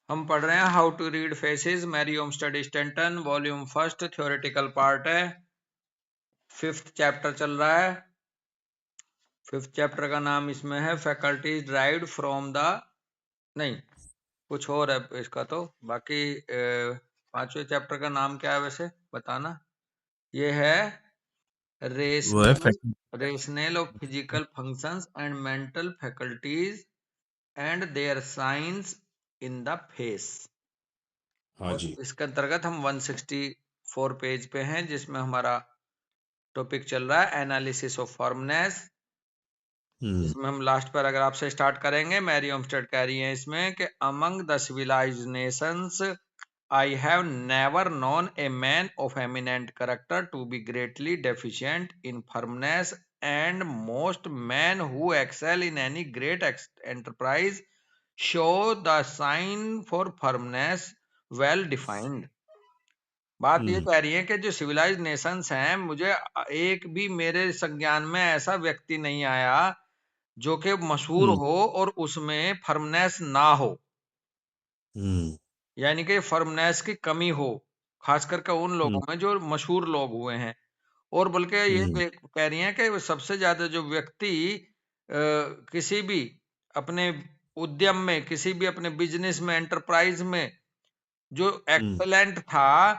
हम पढ़ रहे हैं how to read faces, Merriam study Stanton, volume first, theoretical part है। 5th चैप्टर चल रहा है। 5th चैप्टर का नाम इसमें है फैकल्टीज ड्राइव्ड फ्रॉम द, नहीं कुछ और है इसका, तो बाकी 5वें चैप्टर का नाम क्या है वैसे बताना। ये है वो है rational of physical functions and mental faculties and their science in the face. हाँ और जी। इसके अंतर्गत हम 164 पेज पे हैं, जिसमें हमारा टॉपिक चल रहा है एनालिसिस ऑफ फॉर्मनेस। इसमें हम लास्ट पैराग्राफ से स्टार्ट करेंगे। मैरी ओमस्टेड कह रही है इसमें कि among the civilized nations I have never known a man of eminent character to be greatly deficient in firmness, and most man who excel in any great enterprise show the sign for firmness well defined. बात ये कह रही है कि जो civilised Nations हैं, मुझे एक भी मेरे संज्ञान में ऐसा व्यक्ति नहीं आया जो कि मशहूर हो और उसमें फर्मनेस ना हो, यानी कि फर्मनेस की कमी हो, खास करके उन लोगों में जो मशहूर लोग हुए हैं। और बल्कि ये कह रही हैं कि सबसे ज्यादा जो व्यक्ति किसी भी अपने उद्यम में, किसी भी अपने बिजनेस में, एंटरप्राइज में जो एक्सलेंट था,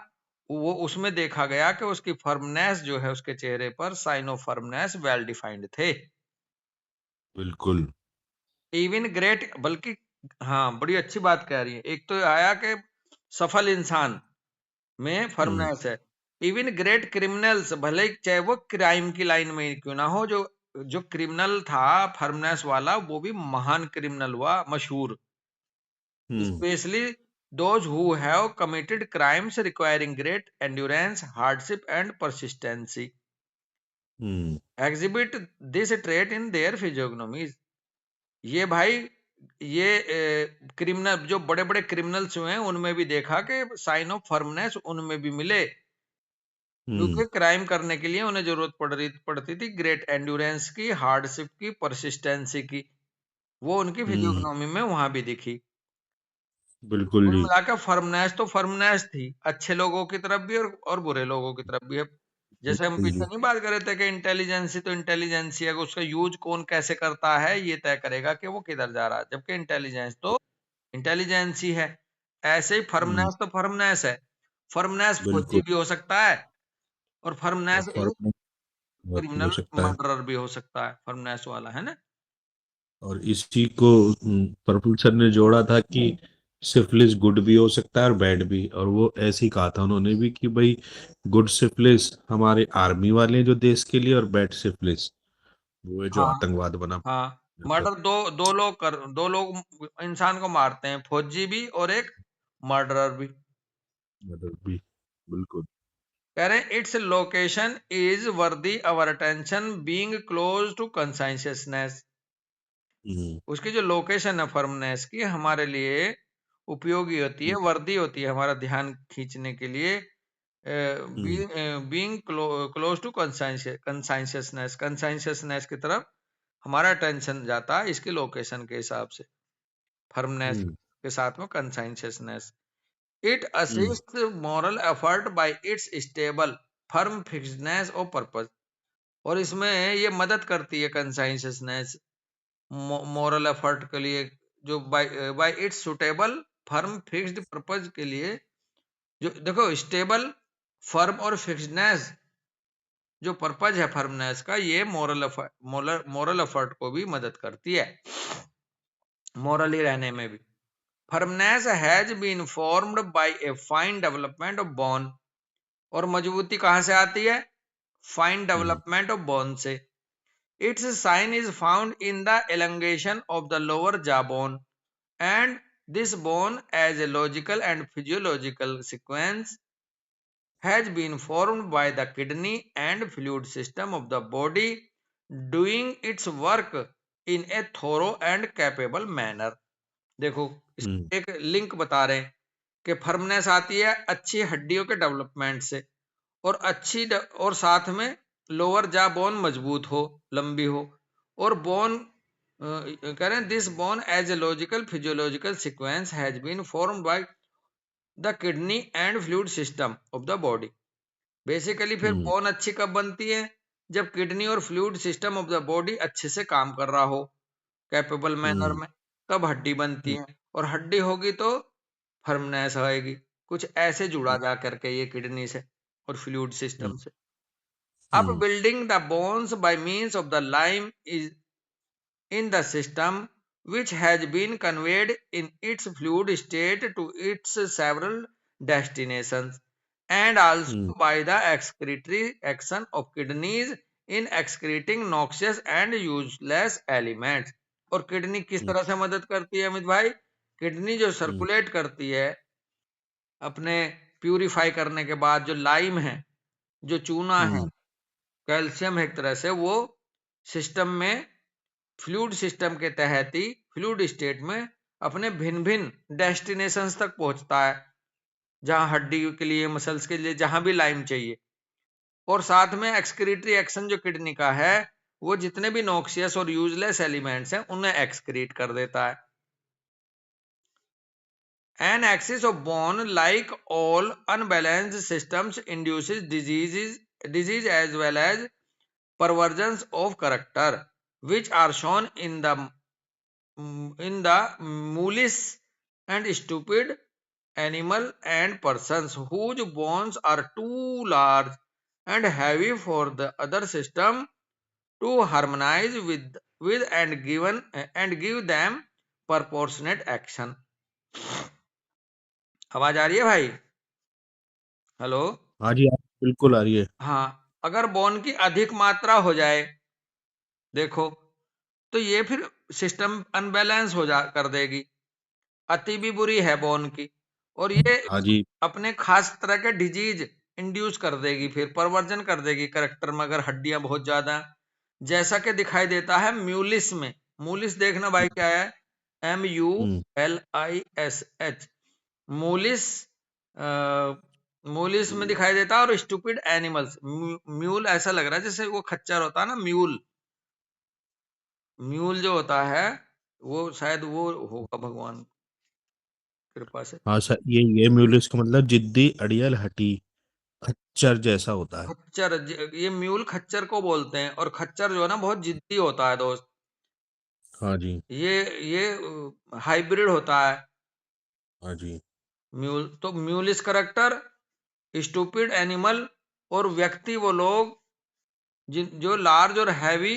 वो उसमें देखा गया कि उसकी फर्मनेस जो है, उसके चेहरे पर sign of firmness well defined थे। बिल्कुल। इवन ग्रेट, बल्कि हाँ बड़ी अच्छी बात कह रही है। एक तो आया कि सफल इंसान में फर्मनेस है। इवन ग्रेट क्रिमिनल्स, भले ही चाहे वो क्राइम की लाइन में क्यों ना हो, जो जो क्रिमिनल था फर्मनेस वाला, वो भी महान क्रिमिनल हुआ, मशहूर। Specially those who have committed crimes requiring great endurance, hardship and persistency exhibit this trait in their physiognomies। ये भाई, ये क्रिमिनल, जो बड़े बड़े क्रिमिनल्स हुए हैं, उनमें भी देखा कि साइन ऑफ फर्मनेस उनमें भी मिले, क्योंकि क्राइम करने के लिए उन्हें जरूरत पड़ती थी ग्रेट एंड्योरेंस की, हार्डशिप की, परसिस्टेंसी की। वो उनकी फिजियोग्नोमी में वहां भी दिखी। बिल्कुल कुल जी। मिलाकर फर्मनेस तो फर्मनेस थी, अच्छे लोगों की तरफ भी और बुरे लोगों की तरफ भी। अब जैसे हम बिल्कुल पीछे जी। नहीं बात कर रहे थे कि इंटेलिजेंसी तो इंटेलिजेंसी है, उसका यूज कौन कैसे करता है ये तय करेगा कि वो किधर जा रहा है, जबकि इंटेलिजेंस तो इंटेलिजेंसी है। ऐसे ही फर्मनेस तो फर्मनेस है। फर्मनेस फौजी बिल्कुल। भी हो सकता है, और और फर्मनेस एक फॉर्म और भी हो क्रिमिनल सकता है। मर्डरर भी हो सकता है, फर्मनेस वाला, है ना। और इसी को प्रफुल्ल सर ने जोड़ा था कि सिफिलिस गुड भी हो सकता है और बैड भी, और वो ऐसे ही कहा था उन्होंने भी कि भाई गुड सिफिलिस हमारे आर्मी वाले हैं जो देश के लिए, और बैड सिफिलिस वो है जो हाँ आतंकवाद बना। हाँ, मर्डर दो दो लोग इंसान को मारते हैं, फौजी भी और एक मर्डरर भी। मतलब भी। बिल्कुल। कह रहे हैं it's location is worthy our attention being close to consciousness. Hmm. उसकी जो लोकेशन है फर्मनेस की, हमारे लिए उपयोगी होती है, वर्दी होती है हमारा ध्यान खींचने के लिए। Hmm. Being close to consciousness, consciousness की तरफ हमारा अटेंशन जाता है इसकी लोकेशन के हिसाब से, फर्मनेस हम्म। के साथ में consciousness. It hmm. Assist moral effort by its stable firm fixedness और पर्पस। और इसमें ये मदद करती है कंसाइंशियसनेस मॉरल एफर्ट के लिए, जो bye it's suitable firm fixed purpose के लिए। जो देखो, स्टेबल फर्म और फिक्सडनेस जो पर्पज है फर्मनेस का, ये मोरल एफर्ट को भी मदद करती है, मोरली रहने में भी। Firmness has been formed by a fine development of bone. और मजबूती कहां से आती है? Fine hmm. Development of bone से। Its sign is found in the elongation of the lower jawbone, and this bone as a logical and physiological sequence has been formed by the kidney and fluid system of the body doing its work in a thorough and capable manner। देखो, हम्म। एक link बता रहे हैं कि firmness आती है अच्छी हड्डियों के डेवलपमेंट से, और और साथ में लोअर जा बोन मजबूत हो, लंबी हो, और बोन कह रहे हैं this bone as a logical physiological sequence has been formed by the kidney and fluid system of the body. Basically फिर हम्म बोन अच्छी कब बनती है? जब किडनी और fluid system of the body अच्छे से काम कर रहा हो, कैपेबल मैनर हम्म में, तब हड्डी बनती है। और हड्डी होगी तो फर्मनेस आएगी। कुछ ऐसे जुड़ा जा करके ये किडनी से और फ्लूइड हम्म सिस्टम से। अब hmm building the bones by means of the lime is in the system which has been conveyed in its fluid state to its several destinations, and hmm also by the excretory action of kidneys in excreting noxious and useless elements। और kidney किस हम्म तरह से मदद करती है अमित भाई? Kidney जो हम्म circulate करती है अपने प्यूरिफाई करने के बाद, जो लाइम है, जो चूना है, हम्म कैल्शियम है, एक तरह से वो सिस्टम में, फ्लूइड सिस्टम के तहत ही फ्लूइड स्टेट में अपने भिन्न भिन्न डेस्टिनेशंस तक पहुंचता है, जहां हड्डी के लिए, मसल्स के लिए, जहां भी लाइम चाहिए। और साथ में एक्सक्रीटरी एक्शन जो किडनी का है, वो जितने भी नॉक्सियस और यूजलेस एलिमेंट्स हैं उन्हें एक्सक्रीट कर देता है। An axis of bone, like all unbalanced systems, induces disease as well as perversions of character, which are shown in the mulish and stupid animal and persons whose bones are too large and heavy for the other system to harmonize with and give them proportionate action। आवाज आ रही है भाई? Hello? हाँ जी, बिल्कुल आ रही है। हाँ, अगर बोन की अधिक मात्रा हो जाए, देखो, तो ये फिर सिस्टम अनबैलेंस हो जा कर देगी। अति भी बुरी है बोन की, और ये हाँ जी। अपने खास तरह के डिजीज इंड्यूस कर देगी, फिर परवर्जन कर देगी करेक्टर में, अगर हड्डियां बहुत ज्यादा हैं। जैसा कि दिखाई देता है म्यूलिस में। मूलिस देखना भाई क्या है, हम्म MULISH। मूलिस, मूलिस में दिखाई देता है। और स्टूपिड एनिमल्स, म्यूल ऐसा लग रहा है जैसे वो खच्चर होता है ना, म्यूल। म्यूल जो होता है वो शायद वो होगा भगवान की कृपा से। हाँ सर, ये म्यूलिस का मतलब जिद्दी, अड़ियल, हठी, खच्चर जैसा होता है। खच्चर, ये म्यूल खच्चर को बोलते हैं। और खच्चर जो है ना बहुत जिद्दी होता है दोस्त। हाँ जी। ये हाइब्रिड होता है हाँ जी। म्यूल। तो म्यूलिस करेक्टर, स्टूपिड एनिमल, और व्यक्ति वो लोग जिन जो लार्ज और हैवी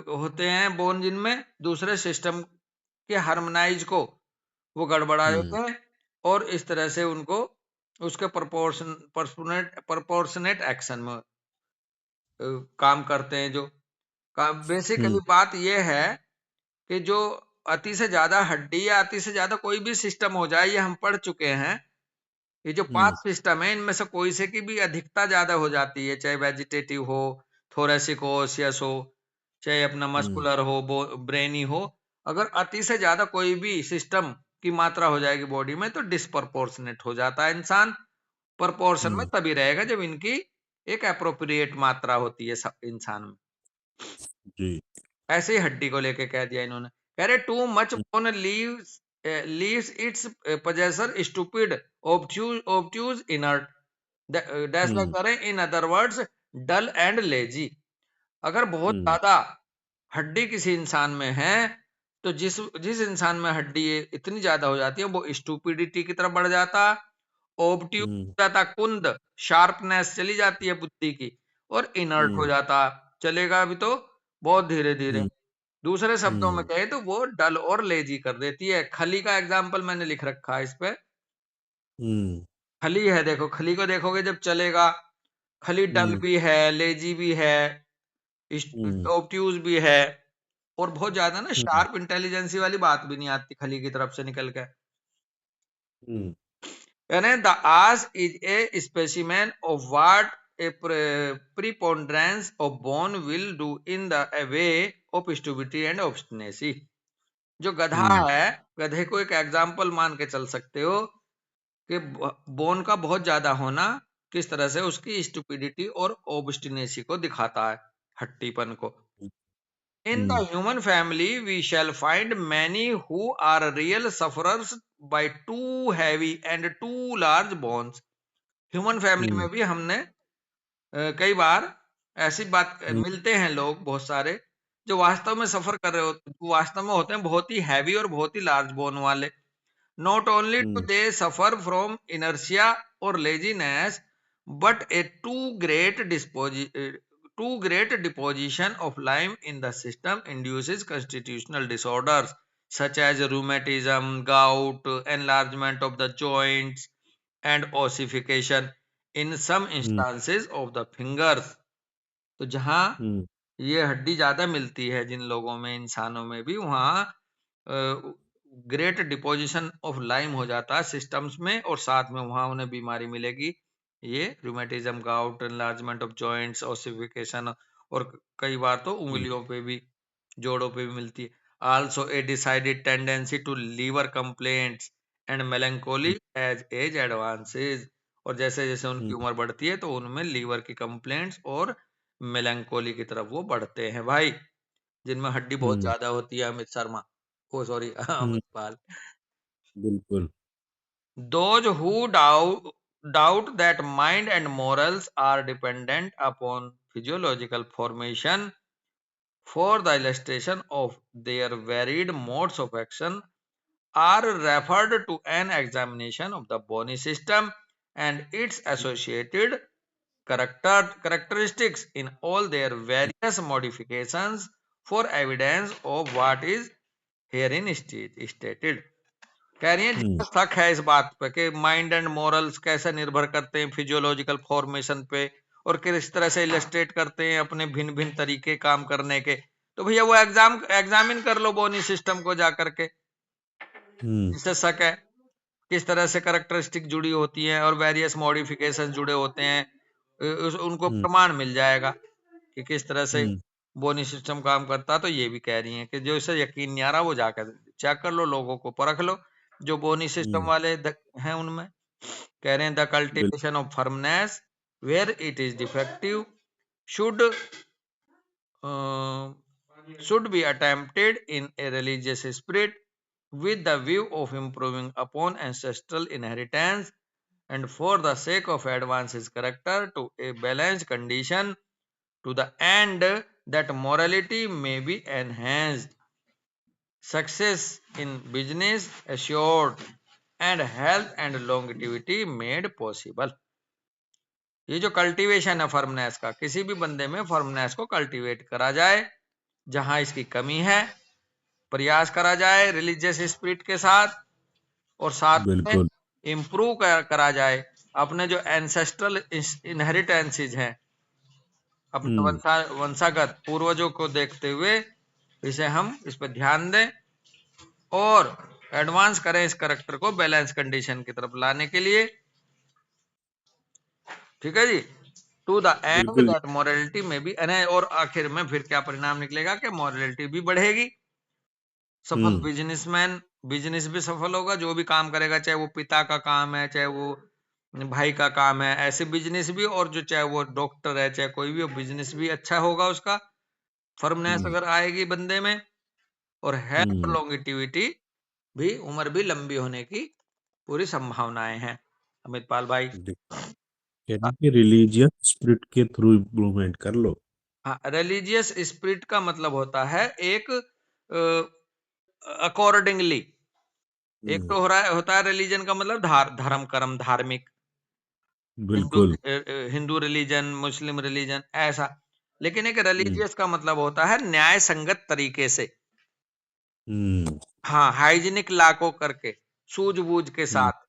होते हैं बोन, जिनमें दूसरे सिस्टम के हार्मोनाइज को वो गड़बड़ा हम्म देते हैं, और इस तरह से उनको उसके प्रपोर्शनेट एक्शन में काम करते हैं। जो बेसिकली हम्म बात यह है कि जो अति से ज्यादा हड्डी या अति से ज्यादा कोई भी सिस्टम हो जाए, ये हम पढ़ चुके हैं। ये जो हम्म 5 सिस्टम है, इनमें से कोई से की भी अधिकता ज्यादा हो जाती है, चाहे वेजिटेटिव हो, थोरेसिक हो, ओसियस हो, चाहे अपना हम्म मस्कुलर हो, ब्रेनी हो। अगर अति से ज्यादा कोई भी सिस्टम की मात्रा हो जाएगी बॉडी में, तो डिस्प्रपोर्शनेट हो जाता है इंसान। प्रपोर्शन में हम्म तभी रहेगा जब इनकी एक अप्रोप्रिएट मात्रा होती है सब इंसान में। जी। ऐसे ही हड्डी को लेके कह दिया इन्होंने। कह रहे too much bone leaves its possessor stupid, obtuse, inert, dash में हम्म करें, in other words dull and lazy. अगर बहुत हम्म ज्यादा हड्डी किसी इंसान में है, तो जिस जिस इंसान में हड्डी इतनी ज्यादा हो जाती है, वो स्टूपिडिटी की तरफ बढ़ जाता, ओब्ट्यूज हम्म हो जाता, कुंद, शार्पनेस चली जाती है बुद्धि की, और इनर्ट हो हम्म जाता। चलेगा अभी तो बहुत धीरे धीरे। हम्म दूसरे शब्दों में हम्म कहे तो वो डल और लेजी कर देती है। खली का एग्जाम्पल मैंने लिख रखा है इस पे। हम्म खली है, देखो, खली को देखोगे जब चलेगा, खली डल हम्म भी है, लेजी भी है, हम्म ऑब्ट्यूज भी है, और बहुत ज्यादा ना हम्म शार्प इंटेलिजेंसी वाली बात भी नहीं आती खली की तरफ से निकल के। हम्म यानी the ass is a specimen of what a preponderance of bone will do in the way of stupidity and obstinacy. जो गधा हम्म है, गधे को एक एग्जाम्पल मान के चल सकते हो कि बोन का बहुत ज्यादा होना किस तरह से उसकी स्टुपिडिटी और ओब्स्टिनेसी को दिखाता है, हट्टीपन को। In the human family, we shall find many who are real sufferers by too heavy and too large bonds. Human family में भी हमने कई बार ऐसी बात मिलते हैं लोग बहुत सारे जो वास्तव में सफर कर रहे होते, वास्तव में होते हैं बहुत ही हैवी और बहुत ही लार्ज बोन वाले. Not only do they suffer from inertia or laziness, but a too great deposition of lime in the system induces constitutional disorders such as rheumatism, gout, enlargement of the joints, and ossification in some instances of the fingers. तो जहां ये हड्डी ज्यादा मिलती है जिन लोगों में, इंसानों में भी, वहां ग्रेट डिपोजिशन ऑफ लाइम हो जाता है सिस्टम्स में, और साथ में वहां उन्हें बीमारी मिलेगी, ये rheumatism, gout, enlargement of joints, ossification, और कई बार तो उंगलियों पे भी, जोड़ों पे भी मिलती है. Also a decided tendency to liver complaints and melancholy as age advances. और जैसे जैसे उनकी उम्र बढ़ती है तो उनमें लीवर की कंप्लेंट्स और मेलंकोली की तरफ वो बढ़ते हैं भाई, जिनमें हड्डी बहुत ज्यादा होती है. अमित शर्मा, ओ सॉरी, अमित पाल. बिल्कुल. Those who doubt that mind and morals are dependent upon physiological formation for the illustration of their varied modes of action are referred to an examination of the bony system and its associated characteristics in all their various modifications for evidence of what is herein stated. कह रही है जितना शक है इस बात पे कि माइंड एंड मोरल्स कैसे निर्भर करते हैं फिजियोलॉजिकल फॉर्मेशन पे और किस तरह से इलस्ट्रेट करते हैं अपने भिन्न भिन्न तरीके काम करने के, तो भैया वो एग्जामिन कर लो बोनी सिस्टम को जा करके, इससे शक है किस तरह से कैरेक्टरिस्टिक जुड़ी होती है और वेरियस मॉडिफिकेशन जुड़े होते हैं, उनको प्रमाण मिल जाएगा कि किस तरह से बोनी सिस्टम काम करता है. तो ये भी कह रही हैं कि जो इसे यकीन नहीं आ रहा वो जाकर चेक कर लो, लोगों को परख लो जो बोनी सिस्टम वाले हैं उनमें. कह रहे हैं the cultivation of firmness where it is defective should be attempted in a religious spirit with the view of improving upon ancestral inheritance and for the sake of advance his character to a balanced condition to the end that morality may be enhanced, success in business assured, and health and longevity made possible. ये जो cultivation है firmness का, किसी भी बंदे में firmness को cultivate करा जाए, जहां इसकी कमी है प्रयास करा जाए रिलीजियस स्पिरिट के साथ, और साथ में इम्प्रूव करा जाए अपने जो एंसेस्ट्रल इनहेरिटेंसेज हैं, अपने वंशागत पूर्वजों को देखते हुए इसे हम इस पर ध्यान दें और एडवांस करें इस कैरेक्टर को बैलेंस कंडीशन की तरफ लाने के लिए. ठीक है जी. To the end that morality में भी, और आखिर में फिर क्या परिणाम निकलेगा कि मॉरलिटी भी बढ़ेगी. सफल बिजनेसमैन, बिजनेस भी सफल होगा, जो भी काम करेगा, चाहे वो पिता का काम है, चाहे वो भाई का काम है, ऐसे बिजनेस भी, और जो चाहे वो डॉक्टर है, चाहे कोई भी, बिजनेस भी अच्छा होगा उसका, फर्मनेस अगर आएगी बंदे में, और हेल्थ लॉन्गिटिविटी भी, उम्र भी लंबी होने की पूरी संभावनाएं हैं. अमित पाल भाई, रिलीजियस स्पिरिट के थ्रू इम्प्रूवमेंट कर लो. हाँ, रिलीजियस स्पिरिट का मतलब होता है एक अकॉर्डिंगली, एक तो होता है रिलीजन का मतलब धर्म कर्म धार्मिक, बिल्कुल. हिंदू रिलीजन, मुस्लिम रिलीजन, ऐसा. लेकिन एक रिलीजियस का मतलब होता है न्याय संगत तरीके से, हाँ, हाइजीनिक ला को करके, सूझबूझ के साथ.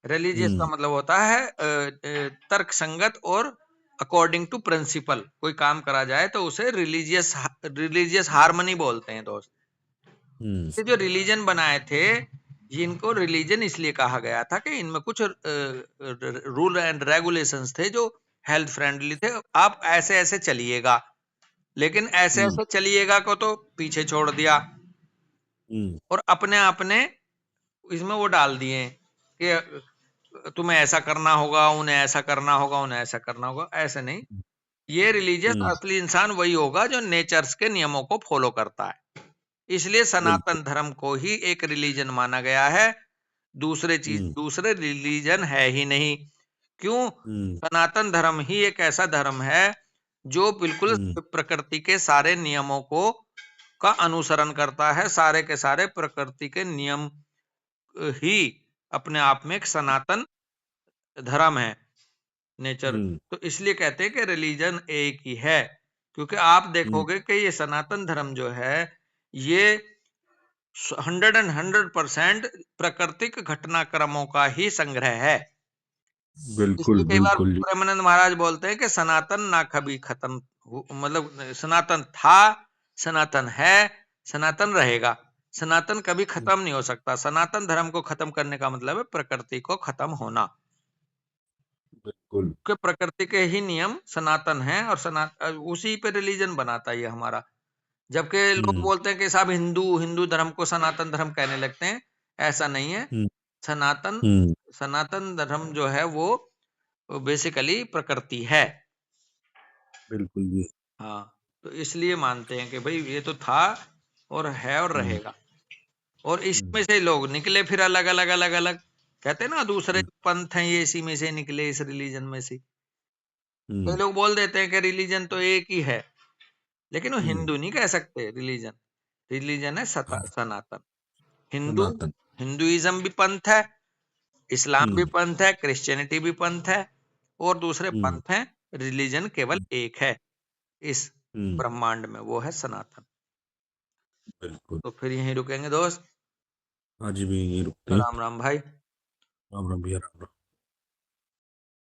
रिलीजियस का मतलब होता है तर्क संगत और अकॉर्डिंग टू प्रिंसिपल कोई काम करा जाए तो उसे रिलीजियस हार्मनी बोलते हैं दोस्त. जो रिलीजन बनाए थे, जिनको रिलीजन इसलिए कहा गया था कि इनमें कुछ रूल एंड रेगुलेशंस थे जो हेल्थ फ्रेंडली थे. आप ऐसे ऐसे चलिएगा, लेकिन ऐसे ऐसे चलिएगा को तो पीछे छोड़ दिया और अपने अपने इसमें वो डाल दिए कि तुम्हें ऐसा करना होगा, उन्हें ऐसा करना होगा, उन्हें ऐसा करना होगा. ऐसे नहीं, ये रिलीजियस हम्म, असली इंसान वही होगा जो नेचर्स के नियमों को फॉलो करता है। इसलिए बिल्कुल। सनातन धर्म को ही एक रिलीजन माना गया है, हम्म, दूसरे रिलीजन है ही नहीं। क्यों? हम्म, सनातन धर्म ही एक ऐसा धर्म है जो बिल्कुल हम्म, प्रकृति के सारे नियमों को का अनुसरण करता है। सारे के सारे प्रकृति के नियम ही अपने आप में एक सनातन धर्म है, नेचर। हम्म, तो इसलिए कहते हैं कि रिलीजन एक ही है, क्योंकि आप हम्म, देखोगे कि ये सनातन धर्म जो है, ये 100% प्राकृतिक घटनाक्रमों का ही संग्रह है। बिल्कुल, इसलिए कई बार बिल्कुल जी। प्रेमानंद महाराज बोलते हैं कि सनातन ना कभी खत्म मतलब सनातन था, सनातन है, सनातन रहेगा। सनातन कभी खत्म नहीं हो सकता। सनातन धर्म को खत्म करने का मतलब है प्रकृति को खत्म होना, बिल्कुल। कि प्रकृति के ही नियम सनातन हैं और उसी पे रिलीजन बनाता है ये हमारा। जबकि लोग हम्म, बोलते हैं कि साहब हिंदू हिंदू धर्म को सनातन धर्म कहने लगते हैं। ऐसा नहीं है। हम्म, सनातन हम्म, सनातन धर्म जो है वो बेसिकली प्रकृति है। बिल्कुल जी। हाँ, तो इसलिए मानते हैं कि भाई ये तो था और है और हम्म, रहेगा। और हम्म, इसमें से लोग निकले फिर अलग अलग अलग अलग, कहते हैं ना दूसरे हम्म, पंथ हैं ये इसी में से निकले, इस रिलीजन में से। कई हम्म, लोग बोल देते हैं कि रिलीजन तो एक ही है, लेकिन वो हम्म, हिंदू नहीं कह सकते रिलीजन। रिलीजन है हाँ, सनातन। हिंदू, सनातन। हिंदुइज्म भी पंथ है, इस्लाम भी हम्म, पंथ है, क्रिश्चियनिटी भी पंथ है, और दूसरे हम्म, पंथ हैं। रिलीजन केवल एक है इस हम्म, ब्रह्मांड में, वो है सनातन। बिल्कुल। तो फिर यहीं रुकेंगे दोस्त। आज भी यहीं रुकते हैं। राम राम भाई। राम राम भैया, राम राम।